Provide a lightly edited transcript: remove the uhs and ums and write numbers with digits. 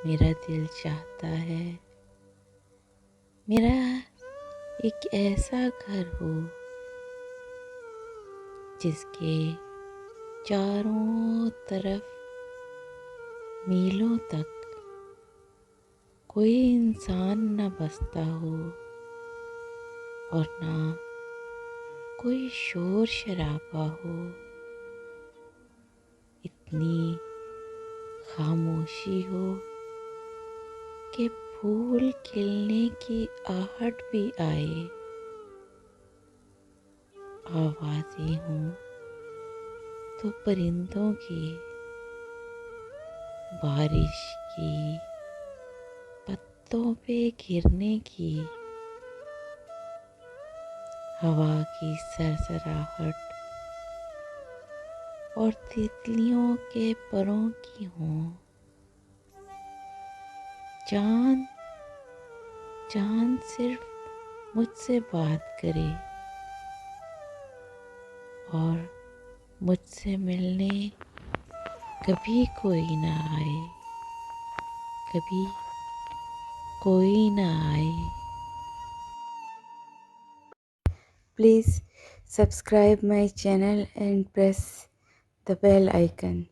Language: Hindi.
मेरा दिल चाहता है मेरा एक ऐसा घर हो जिसके चारों तरफ मीलों तक कोई इंसान न बसता हो और ना कोई शोर शराबा हो। इतनी खामोशी हो कि फूल खिलने की आहट भी आए। आवाज़ें हों तो परिंदों की, बारिश की, पत्तों पे गिरने की, हवा की सरसराहट और तितलियों के परों की हों। चांद चांद सिर्फ मुझसे बात करे और मुझसे मिलने कभी कोई ना आए, कभी कोई ना आए। Please subscribe my channel and press the bell icon.